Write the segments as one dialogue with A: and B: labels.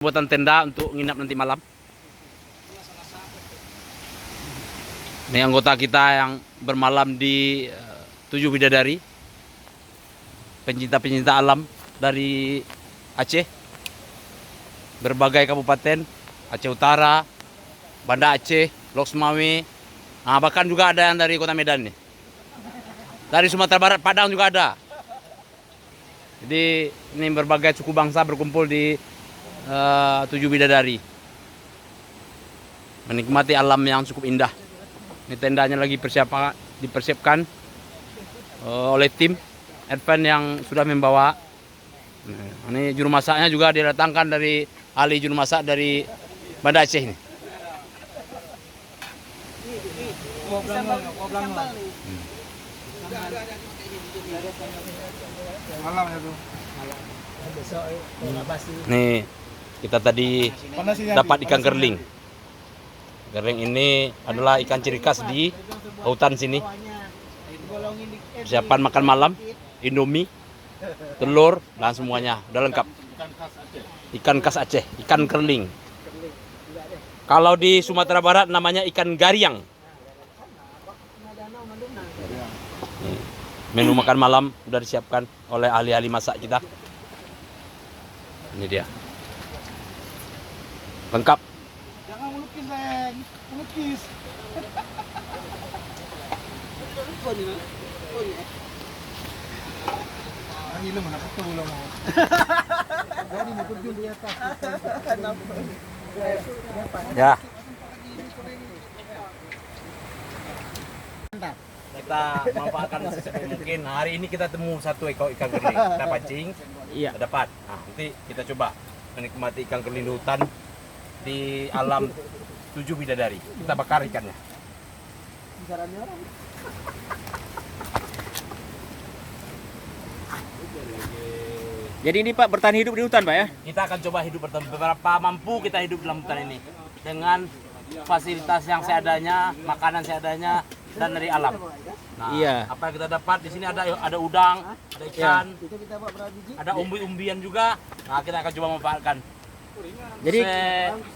A: buatan tenda untuk nginap nanti malam. Ini anggota kita yang bermalam di Tujuh Bidadari, pencinta-pencinta alam dari Aceh, berbagai kabupaten, Aceh Utara, Banda Aceh, Lok Sumawe, nah, bahkan juga ada yang dari Kota Medan nih. Dari Sumatera Barat, Padang juga ada. Jadi ini berbagai suku bangsa berkumpul di Tujuh Bidadari, menikmati alam yang cukup indah. Ini tendanya lagi dipersiapkan oleh tim Advent yang sudah membawa. Ini juru masaknya juga didatangkan dari ahli juru masak dari Banda Aceh ini. Nih kita tadi dapat ikan kerling. Kerling ini adalah ikan ciri khas di hutan sini. Persiapan makan malam, Indomie, telur, dan semuanya udah lengkap. Ikan khas Aceh, ikan kerling. Kalau di Sumatera Barat namanya ikan gariang. Menu makan malam sudah disiapkan oleh ahli-ahli masak kita. Ini dia. Lengkap.
B: Jangan melukis, Leng. Melukis. Ini lo mana betul lo mau. Jadi mau terjun di atas.
A: Ya.
B: Mantap.
A: Kita manfaatkan sesuai mungkin. Hari ini kita temu satu ekor ikan kerling. Kita pancing. Iya. Dapat. Nah, nanti kita coba menikmati ikan kerling di hutan di alam Tujuh Bidadari. Kita bakar ikannya.
C: Jadi ini Pak bertahan hidup di hutan Pak ya?
A: Kita akan coba hidup bertahan. Beberapa mampu kita hidup dalam hutan ini dengan fasilitas yang seadanya, makanan seadanya, dan dari alam. Nah,
C: iya.
A: Apa yang kita dapat di sini ada udang, ada ikan, ada umbi-umbian juga. Nah, kita akan coba memanfaatkan.
C: Jadi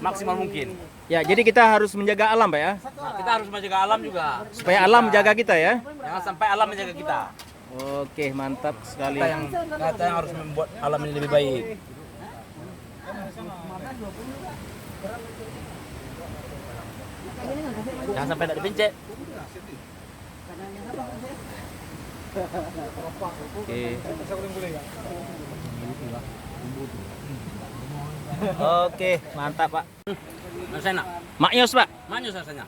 A: maksimal mungkin.
C: ya, jadi kita harus menjaga alam Pak ya?
A: Nah, kita harus menjaga alam juga.
C: Supaya alam menjaga kita ya?
A: Jangan sampai alam menjaga kita.
C: Oke, mantap sekali.
A: Kita yang harus membuat alam ini lebih baik. Jangan sampai tidak dipencet.
C: Oke. Oke, mantap Pak.
A: Rasanya enak.
C: Maknyos Pak.
A: Manis rasanya.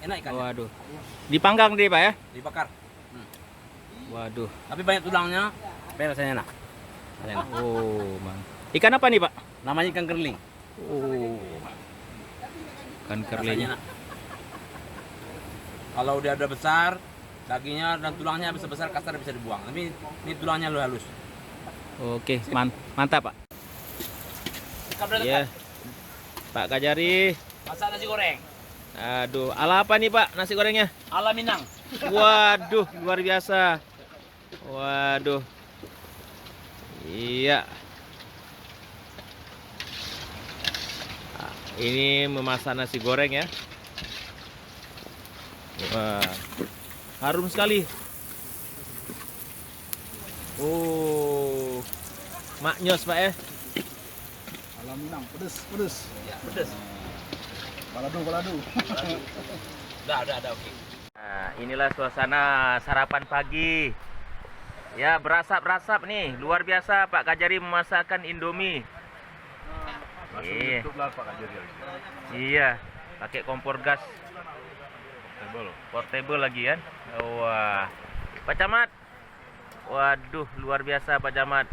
A: Enak ikannya.
C: Waduh. Dipanggang deh Pak ya?
A: Dibakar.
C: Waduh.
A: Tapi banyak tulangnya. Tapi rasanya enak. Rasanya enak.
C: Oh, ikan apa nih Pak?
A: Namanya ikan kerling.
C: Oh. Ikan
A: Rasanya
C: kerlingnya.
A: enak. Kalau dia udah besar, dagingnya dan tulangnya besar-besar kasar bisa dibuang. Tapi ini tulangnya halus.
C: Oke, mantap Pak.
A: Ikan udah
C: Iya.
A: dekat.
C: Pak Kajari.
A: Masak nasi goreng.
C: Aduh, ala apa nih Pak nasi gorengnya?
A: Ala Minang.
C: Waduh, luar biasa. Waduh. Iya. Nah, ini memasak nasi goreng ya. Wah, harum sekali. Oh, maknyos Pak ya.
B: Alam Minang, pedes, pedes.
A: Ya, pedas.
B: Balado, balado.
A: Udah, oke.
C: Nah, inilah suasana sarapan pagi. Ya, berasap-rasap nih. Luar biasa Pak Kajari memasakkan Indomie. Iya. Iya, pakai kompor gas. Portable lagi kan. Wah. Pak Camat. Waduh, luar biasa Pak Camat.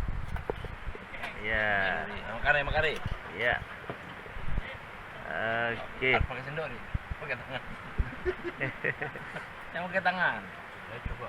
C: Ya.
A: Makari.
C: Ya. Oke.
A: Pakai sendok nih. Pakai tangan. Yang pakai tangan. Coba.